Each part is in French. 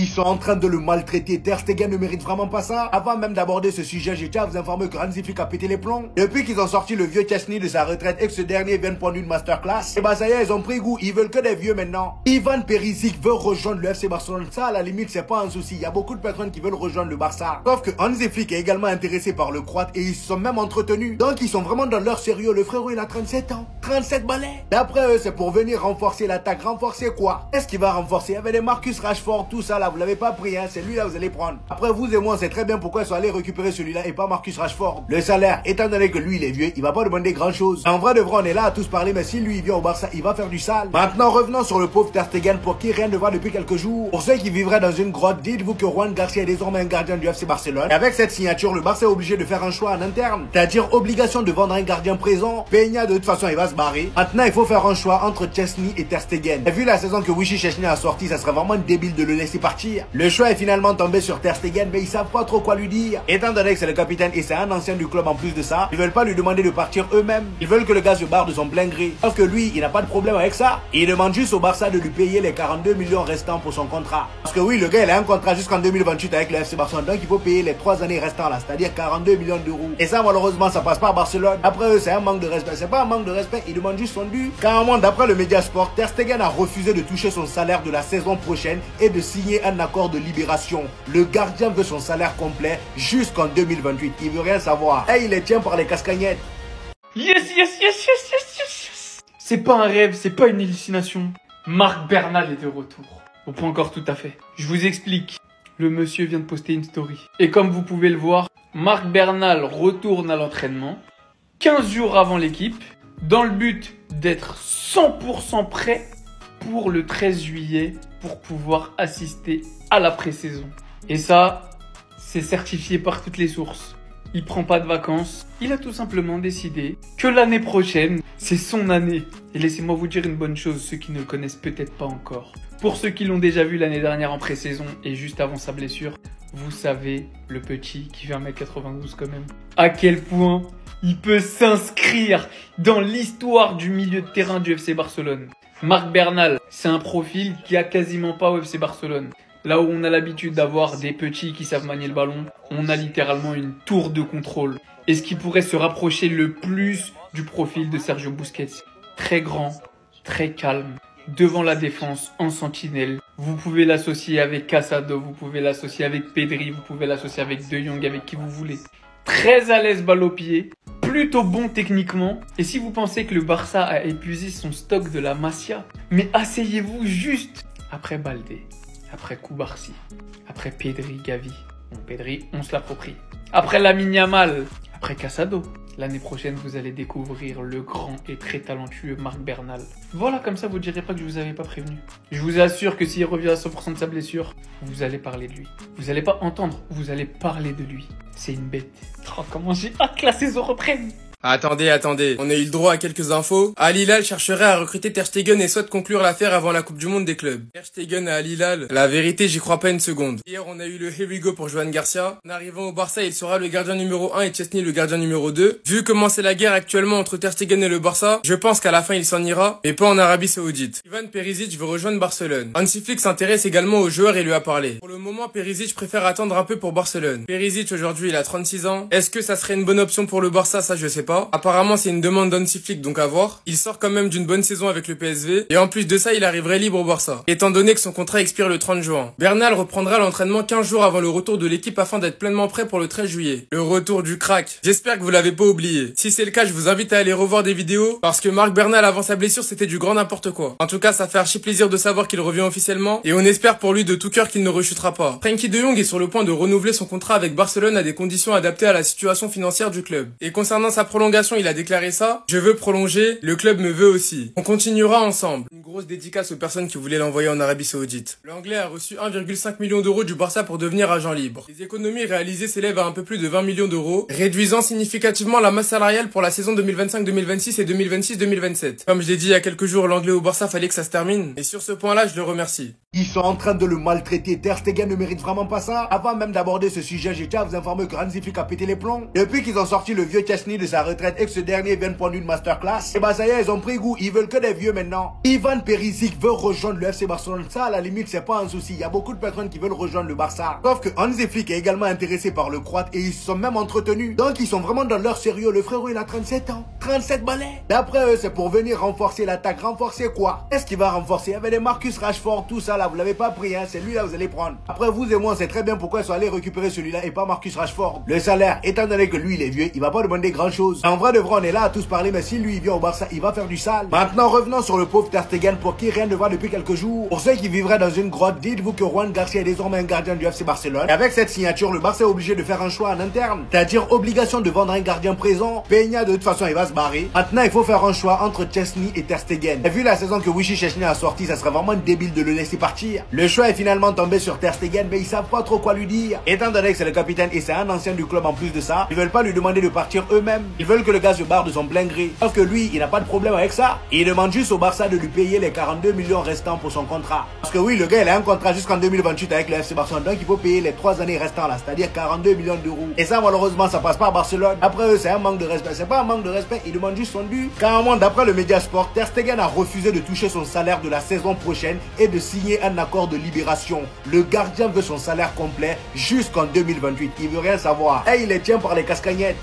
Ils sont en train de le maltraiter. Ter Stegen ne mérite vraiment pas ça. Avant même d'aborder ce sujet, j'ai déjà à vous informer que Hansi Flick a pété les plombs. Depuis qu'ils ont sorti le vieux Chesney de sa retraite et que ce dernier vient de prendre une masterclass, et bah ça y est, ils ont pris goût. Ils veulent que des vieux maintenant. Ivan Perisic veut rejoindre le FC Barcelone. Ça, à la limite, c'est pas un souci. Il y a beaucoup de personnes qui veulent rejoindre le Barça. Sauf que Hansi Flick est également intéressé par le Croate et ils se sont même entretenus. Donc ils sont vraiment dans leur sérieux. Le frérot, il a 37 ans. 37 balais. D'après eux, c'est pour venir renforcer l'attaque. Renforcer quoi? Est-ce qu'il va renforcer? Il y avait des Marcus Rashford, tout ça là. Vous l'avez pas pris, hein. C'est lui là, vous allez prendre. Après, vous et moi, on sait très bien pourquoi ils sont allés récupérer celui-là et pas Marcus Rashford. Le salaire, étant donné que lui, il est vieux, il va pas demander grand chose. En vrai de vrai, on est là à tous parler, mais si lui, il vient au Barça, il va faire du sale. Maintenant, revenons sur le pauvre Ter Stegen pour qui rien ne va depuis quelques jours. Pour ceux qui vivraient dans une grotte, dites-vous que Juan Garcia est désormais un gardien du FC Barcelone. Et avec cette signature, le Barça est obligé de faire un choix en interne. C'est-à-dire obligation de vendre un gardien présent. Peña, de toute façon, il va se barrer. Maintenant, il faut faire un choix entre Chesney et Ter Stegen. Et vu la saison que Vichy Chesney a sorti, ça serait vraiment débile de le laisser partir. Le choix est finalement tombé sur Ter Stegen, mais ils savent pas trop quoi lui dire. Étant donné que c'est le capitaine et c'est un ancien du club en plus de ça, ils veulent pas lui demander de partir eux-mêmes. Ils veulent que le gars se barre de son plein gré. Sauf que lui, il n'a pas de problème avec ça. Il demande juste au Barça de lui payer les 42 millions restants pour son contrat. Parce que oui, le gars, il a un contrat jusqu'en 2028 avec le FC Barcelone. Donc il faut payer les 3 années restantes là, c'est-à-dire 42 millions d'euros. Et ça, malheureusement, ça passe pas à Barcelone. Après eux, c'est un manque de respect. C'est pas un manque de respect, ils demandent juste son dû. Carrément, d'après le Mediasport, Ter Stegen a refusé de toucher son salaire de la saison prochaine et de signer un accord de libération. Le gardien veut son salaire complet jusqu'en 2028. Il veut rien savoir. Et il les tient par les cascagnettes. Yes. C'est pas un rêve, c'est pas une hallucination. Marc Bernal est de retour. Au point encore tout à fait. Je vous explique. Le monsieur vient de poster une story. Et comme vous pouvez le voir, Marc Bernal retourne à l'entraînement 15 jours avant l'équipe dans le but d'être 100% prêt pour le 13 juillet pour pouvoir assister à la pré-saison. Et ça, c'est certifié par toutes les sources. Il prend pas de vacances. Il a tout simplement décidé que l'année prochaine, c'est son année. Et laissez-moi vous dire une bonne chose, ceux qui ne le connaissent peut-être pas encore. Pour ceux qui l'ont déjà vu l'année dernière en pré-saison et juste avant sa blessure, vous savez, le petit qui fait 1m92 quand même, à quel point il peut s'inscrire dans l'histoire du milieu de terrain du FC Barcelone. Marc Bernal, c'est un profil qui a quasiment pas au FC Barcelone. Là où on a l'habitude d'avoir des petits qui savent manier le ballon, on a littéralement une tour de contrôle. Et ce qui pourrait se rapprocher le plus du profil de Sergio Busquets. Très grand, très calme, devant la défense, en sentinelle. Vous pouvez l'associer avec Casado, vous pouvez l'associer avec Pedri, vous pouvez l'associer avec De Jong, avec qui vous voulez. Très à l'aise balle au pied, plutôt bon techniquement. Et si vous pensez que le Barça a épuisé son stock de la Masia, mais asseyez-vous juste après Baldé. Après Koubarsi, après Pedri, Gavi. Bon, Pedri, on se l'approprie. Après Lamine Yamal, après Casado. L'année prochaine, vous allez découvrir le grand et très talentueux Marc Bernal. Voilà, comme ça, vous ne direz pas que je vous avais pas prévenu. Je vous assure que s'il revient à 100% de sa blessure, vous allez parler de lui. Vous n'allez pas entendre, vous allez parler de lui. C'est une bête. Oh, comment j'ai hâte que la saison reprenne. Attendez, on a eu le droit à quelques infos. Al Hilal chercherait à recruter Ter Stegen et souhaite conclure l'affaire avant la Coupe du Monde des clubs. Ter Stegen à Al Hilal, la vérité, j'y crois pas une seconde. Hier, on a eu le here we go pour Juan Garcia. En arrivant au Barça, il sera le gardien numéro 1 et Chesney le gardien numéro 2. Vu comment c'est la guerre actuellement entre Ter Stegen et le Barça, je pense qu'à la fin il s'en ira, mais pas en Arabie Saoudite. Ivan Perisic veut rejoindre Barcelone. Hansi Flick s'intéresse également au joueur et lui a parlé. Pour le moment, Perisic préfère attendre un peu pour Barcelone. Perisic aujourd'hui, il a 36 ans. Est-ce que ça serait une bonne option pour le Barça? Ça, je sais pas. Apparemment, c'est une demande d'Hansi Flick, donc à voir. Il sort quand même d'une bonne saison avec le PSV. Et en plus de ça, il arriverait libre au Barça, étant donné que son contrat expire le 30 juin. Bernal reprendra l'entraînement 15 jours avant le retour de l'équipe afin d'être pleinement prêt pour le 13 juillet. Le retour du crack. J'espère que vous l'avez pas oublié. Si c'est le cas, je vous invite à aller revoir des vidéos, parce que Marc Bernal avant sa blessure, c'était du grand n'importe quoi. En tout cas, ça fait archi plaisir de savoir qu'il revient officiellement, et on espère pour lui de tout cœur qu'il ne rechutera pas. Frenkie de Jong est sur le point de renouveler son contrat avec Barcelone à des conditions adaptées à la situation financière du club. Et concernant sa prolongation, il a déclaré ça: je veux prolonger, le club me veut aussi. On continuera ensemble. Une grosse dédicace aux personnes qui voulaient l'envoyer en Arabie Saoudite. L'Anglais a reçu 1,5 million d'euros du Barça pour devenir agent libre. Les économies réalisées s'élèvent à un peu plus de 20 millions d'euros, réduisant significativement la masse salariale pour la saison 2025-2026 et 2026-2027. Comme je l'ai dit il y a quelques jours, l'Anglais au Barça, fallait que ça se termine. Et sur ce point-là, je le remercie. Ils sont en train de le maltraiter. Ter Stegen ne mérite vraiment pas ça. Avant même d'aborder ce sujet, j'ai tiens à vous informer que Hansi Flick a pété les plombs. Depuis qu'ils ont sorti le vieux Chesney de sa retraite et que ce dernier vient de prendre une masterclass, et bah ça y est, ils ont pris goût. Ils veulent que des vieux maintenant. Ivan Perisic veut rejoindre le FC Barcelone. Ça, à la limite, c'est pas un souci. Il y a beaucoup de personnes qui veulent rejoindre le Barça. Sauf que Hansi Flick est également intéressé par le Croate et ils se sont même entretenus. Donc ils sont vraiment dans leur sérieux. Le frérot, il a 37 ans. 37 balais. D'après eux, c'est pour venir renforcer l'attaque. Renforcer quoi? Est-ce qu'il va renforcer? Il y avait des Marcus Rashford, tout ça là. Vous l'avez pas pris, hein. C'est lui là, vous allez prendre. Après, vous et moi, on sait très bien pourquoi ils sont allés récupérer celui-là et pas Marcus Rashford. Le salaire, étant donné que lui, il est vieux, il va pas demander grand chose. En vrai de vrai, on est là à tous parler, mais si lui, il vient au Barça, il va faire du sale. Maintenant, revenons sur le pauvre Ter Stegen pour qui rien ne va depuis quelques jours. Pour ceux qui vivraient dans une grotte, dites-vous que Juan Garcia est désormais un gardien du FC Barcelone. Et avec cette signature, le Barça est obligé de faire un choix en interne. C'est-à-dire obligation de vendre un gardien présent. Peña, de toute façon, il va se barrer. Maintenant, il faut faire un choix entre Chesney et Ter Stegen. Et vu la saison que Vichy Chesney a sorti, ça serait vraiment débile de le laisser partir. Le choix est finalement tombé sur Ter Stegen, mais ils savent pas trop quoi lui dire. Étant donné que c'est le capitaine et c'est un ancien du club en plus de ça, ils veulent pas lui demander de partir eux-mêmes. Ils veulent que le gars se barre de son plein gré. Sauf que lui, il n'a pas de problème avec ça. Il demande juste au Barça de lui payer les 42 millions restants pour son contrat. Parce que oui, le gars, il a un contrat jusqu'en 2028 avec le FC Barcelone. Donc il faut payer les 3 années restantes là, c'est-à-dire 42 millions d'euros. Et ça, malheureusement, ça passe pas à Barcelone. Après eux, c'est un manque de respect. C'est pas un manque de respect, ils demandent juste son dû. Carrément, d'après le Mediasport, Ter Stegen a refusé de toucher son salaire de la saison prochaine et de signer un accord de libération. Le gardien veut son salaire complet jusqu'en 2028. Il veut rien savoir. Et il les tient par les cascagnettes.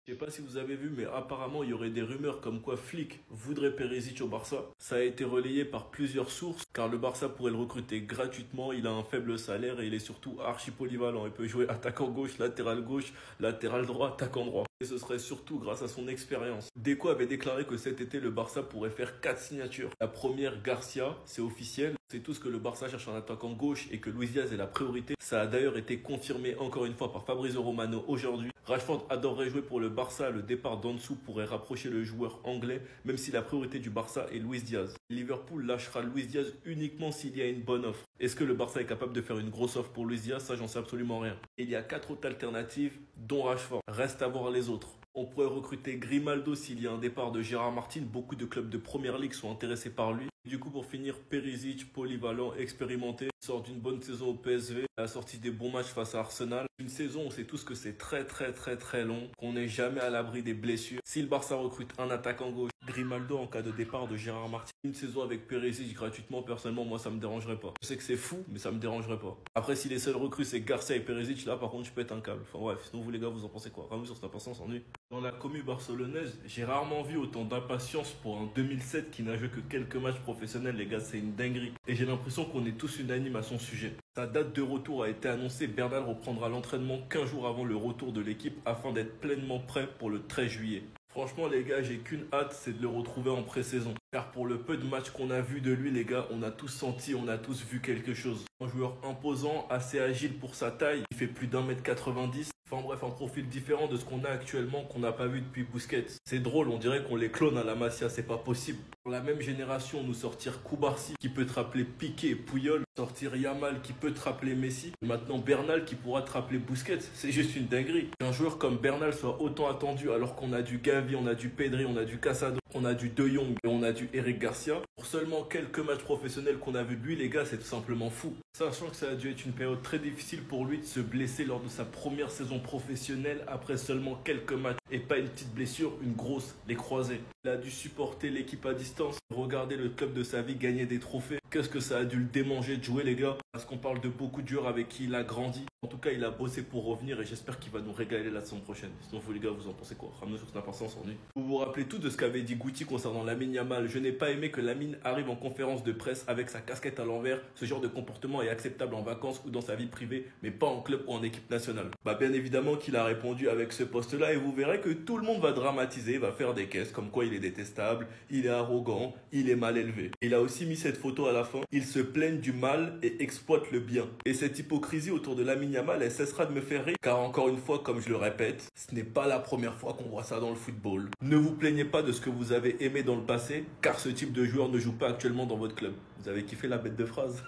Je sais pas si vous avez vu, mais apparemment il y aurait des rumeurs comme quoi Flick voudrait Perisic au Barça. Ça a été relayé par plusieurs sources, car le Barça pourrait le recruter gratuitement. Il a un faible salaire et il est surtout archi polyvalent. Il peut jouer attaquant gauche, latéral droit, attaquant droit. Et ce serait surtout grâce à son expérience. Deco avait déclaré que cet été le Barça pourrait faire 4 signatures. La première, Garcia, c'est officiel. C'est tout ce que le Barça cherche en attaquant gauche et que Luis Diaz est la priorité. Ça a d'ailleurs été confirmé encore une fois par Fabrizio Romano aujourd'hui. Rashford adorerait jouer pour le Barça. Le départ d'Ansu pourrait rapprocher le joueur anglais, même si la priorité du Barça est Luis Diaz. Liverpool lâchera Luis Diaz uniquement s'il y a une bonne offre. Est-ce que le Barça est capable de faire une grosse offre pour Luis Diaz? Ça, j'en sais absolument rien. Il y a 4 autres alternatives, dont Rashford. Reste à voir les autres. On pourrait recruter Grimaldo s'il y a un départ de Gérard Martin. Beaucoup de clubs de première ligue sont intéressés par lui. Du coup, pour finir, Perisic, polyvalent, expérimenté, sort d'une bonne saison au PSV, a sorti des bons matchs face à Arsenal. Une saison, on sait tous que c'est très long, qu'on n'est jamais à l'abri des blessures. Si le Barça recrute un attaquant gauche, Grimaldo en cas de départ de Gérard Martin, une saison avec Perisic gratuitement, personnellement, moi ça me dérangerait pas. Je sais que c'est fou, mais ça me dérangerait pas. Après, si les seuls recrues c'est Garcia et Perisic, là par contre, je pète un câble. Enfin bref, sinon vous les gars, vous en pensez quoi? Rameux sur cette impatience s'ennuie. Dans la commu barcelonaise, j'ai rarement vu autant d'impatience pour un 2007 qui n'a joué que quelques matchs professionnels, les gars, c'est une dinguerie. Et j'ai l'impression qu'on est tous unanimes à son sujet. Sa date de retour a été annoncée, Bernal reprendra l'entraînement 15 jours avant le retour de l'équipe afin d'être pleinement prêt pour le 13 juillet. Franchement les gars, j'ai qu'une hâte, c'est de le retrouver en pré-saison. Car pour le peu de matchs qu'on a vu de lui les gars, on a tous senti, on a tous vu quelque chose. Un joueur imposant, assez agile pour sa taille, il fait plus d'1m90. Enfin bref, un profil différent de ce qu'on a actuellement, qu'on n'a pas vu depuis Busquets. C'est drôle, on dirait qu'on les clone à la Masia, c'est pas possible. Pour la même génération, nous sortir Koubarsi qui peut te rappeler Piqué et Puyol, sortir Yamal qui peut te rappeler Messi, et maintenant Bernal qui pourra te rappeler Busquets, c'est juste une dinguerie. Qu'un joueur comme Bernal soit autant attendu alors qu'on a du Gavi, on a du Pedri, on a du Casado, on a du De Jong et on a du Eric Garcia. Pour seulement quelques matchs professionnels qu'on a vu de lui, les gars, c'est tout simplement fou. Sachant que ça a dû être une période très difficile pour lui de se blesser lors de sa première saison professionnelle après seulement quelques matchs. Et pas une petite blessure, une grosse, les croisés. Il a dû supporter l'équipe à distance, regarder le club de sa vie gagner des trophées. Qu'est-ce que ça a dû le démanger de jouer les gars? Parce qu'on parle de beaucoup de joueurs avec qui il a grandi. En tout cas, il a bossé pour revenir et j'espère qu'il va nous régaler la saison prochaine. Sinon, vous les gars, vous en pensez quoi? Ramenez sur cette impatience s'ennuie. Vous vous rappelez tout de ce qu'avait dit Guti concernant Lamine Yamal. Je n'ai pas aimé que Lamine arrive en conférence de presse avec sa casquette à l'envers. Ce genre de comportement est acceptable en vacances ou dans sa vie privée, mais pas en club ou en équipe nationale. Bah bien évidemment qu'il a répondu avec ce post-là et vous verrez que tout le monde va dramatiser, va faire des caisses comme quoi il est détestable, il est arrogant, il est mal élevé. Il a aussi mis cette photo à la fin. Il se plaignent du mal et exploite le bien. Et cette hypocrisie autour de Lamine Yamal, elle cessera de me faire rire, car encore une fois, comme je le répète, ce n'est pas la première fois qu'on voit ça dans le football. Ne vous plaignez pas de ce que vous avez aimé dans le passé, car ce type de joueur ne joue pas actuellement dans votre club. Vous avez kiffé la bête de phrase?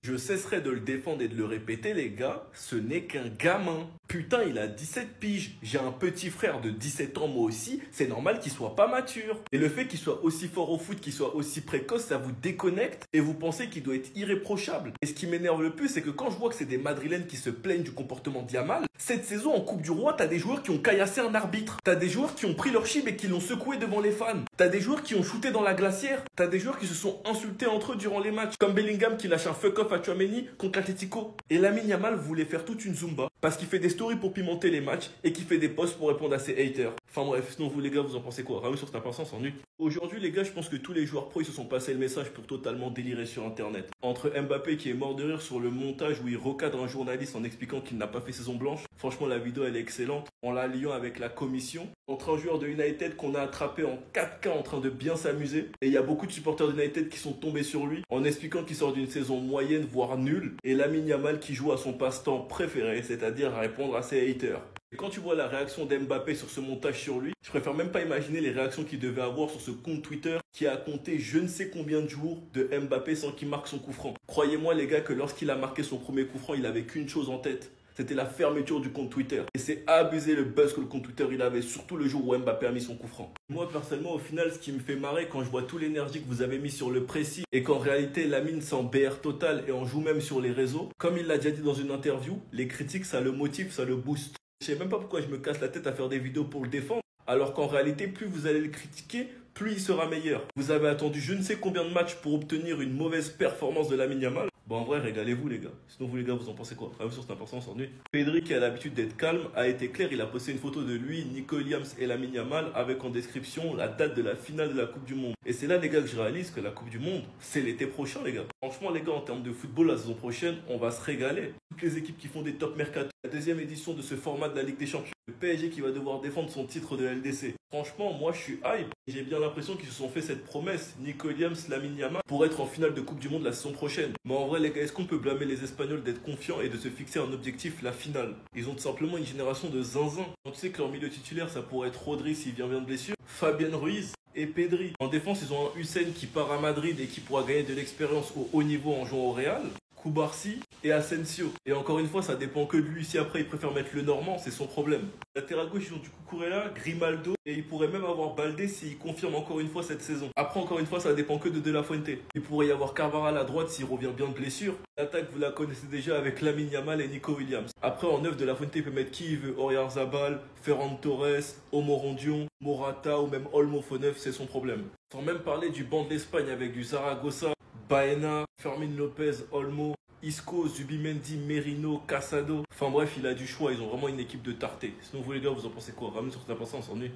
Je cesserai de le défendre et de le répéter les gars, ce n'est qu'un gamin. Putain, il a 17 piges. J'ai un petit frère de 17 ans moi aussi. C'est normal qu'il soit pas mature. Et le fait qu'il soit aussi fort au foot, qu'il soit aussi précoce, ça vous déconnecte et vous pensez qu'il doit être irréprochable. Et ce qui m'énerve le plus, c'est que quand je vois que c'est des Madrilènes qui se plaignent du comportement d'Yamal, cette saison en Coupe du Roi, t'as des joueurs qui ont caillassé un arbitre. T'as des joueurs qui ont pris leur chib et qui l'ont secoué devant les fans. T'as des joueurs qui ont shooté dans la glacière. T'as des joueurs qui se sont insultés entre eux durant les matchs. Comme Bellingham qui lâche un fuck-off à Tchouaméni contre l'Atlético. Et Lamine Yamal voulait faire toute une zumba parce qu'il fait des stories pour pimenter les matchs et qu'il fait des posts pour répondre à ses haters. Enfin bref, sinon vous les gars, vous en pensez quoi? Raoul sur Snap on s'ennuie. Aujourd'hui les gars, je pense que tous les joueurs pro ils se sont passés le message pour totalement délirer sur internet. Entre Mbappé qui est mort de rire sur le montage où il recadre un journaliste en expliquant qu'il n'a pas fait saison blanche. Franchement la vidéo elle est excellente. En la liant avec la commission. Entre un joueur de United qu'on a attrapé en 4K en train de bien s'amuser. Et il y a beaucoup de supporters de United qui sont tombés sur lui en expliquant qu'il sort d'une saison moyenne voire nulle. Et Lamine Yamal qui joue à son passe-temps préféré, c'est-à-dire à répondre à ses haters. Et quand tu vois la réaction d'Mbappé sur ce montage sur lui, je préfère même pas imaginer les réactions qu'il devait avoir sur ce compte Twitter qui a compté je ne sais combien de jours de Mbappé sans qu'il marque son coup franc. Croyez-moi les gars que lorsqu'il a marqué son premier coup franc, il avait qu'une chose en tête. C'était la fermeture du compte Twitter. Et c'est abusé le buzz que le compte Twitter il avait, surtout le jour où Mbappé a mis son coup franc. Moi personnellement au final ce qui me fait marrer quand je vois toute l'énergie que vous avez mis sur le précis et qu'en réalité Lamine s'en BR total et en joue même sur les réseaux, comme il l'a déjà dit dans une interview, les critiques ça le motive, ça le booste. Je sais même pas pourquoi je me casse la tête à faire des vidéos pour le défendre, alors qu'en réalité, plus vous allez le critiquer, plus il sera meilleur. Vous avez attendu je ne sais combien de matchs pour obtenir une mauvaise performance de Lamine Yamal. Bon, en vrai, régalez-vous les gars. Sinon, vous les gars, vous en pensez quoi? Sur c'est important, on s'ennuie. Pedri, qui a l'habitude d'être calme, a été clair. Il a posté une photo de lui, Nico Williams et Lamine Yamal avec en description la date de la finale de la Coupe du Monde. Et c'est là, les gars, que je réalise que la Coupe du Monde, c'est l'été prochain, les gars. Franchement, les gars, en termes de football, la saison prochaine, on va se régaler. Toutes les équipes qui font des top mercato. La deuxième édition de ce format de la Ligue des Champions. Le PSG qui va devoir défendre son titre de LDC. Franchement, moi, je suis hype. J'ai bien l'impression qu'ils se sont fait cette promesse, Nico Williams, Lamine Yamal, pour être en finale de Coupe du Monde la saison prochaine. Mais en vrai, les gars, est-ce qu'on peut blâmer les Espagnols d'être confiants et de se fixer un objectif, la finale? Ils ont tout simplement une génération de zinzin. On sait que leur milieu titulaire, ça pourrait être Rodri s'il vient bien de blessure, Fabien Ruiz et Pedri. En défense, ils ont un Hussein qui part à Madrid et qui pourra gagner de l'expérience au haut niveau en jouant au Real. Koubarsi et Asensio. Et encore une fois, ça dépend que de lui. Si après il préfère mettre le Normand, c'est son problème. Latéral gauche, ils ont du Cucurella, Grimaldo et il pourrait même avoir Baldé s'il confirme encore une fois cette saison. Après, encore une fois, ça dépend que de La Fuente. Il pourrait y avoir Carvajal à droite s'il revient bien de blessure. L'attaque, vous la connaissez déjà avec Lamine Yamal et Nico Williams. Après, en neuf, de La Fuente peut mettre qui il veut. Oyarzabal, Ferran Torres, Omorondion, Morata ou même Olmo Fonef, c'est son problème. Sans même parler du banc de l'Espagne avec du Zaragoza, Baena, Fermin Lopez, Olmo, Isco, Zubimendi, Merino, Casado. Enfin bref, il a du choix. Ils ont vraiment une équipe de tartés. Sinon, vous les gars, vous en pensez quoi? Ramène sur ta pensée, on s'ennuie.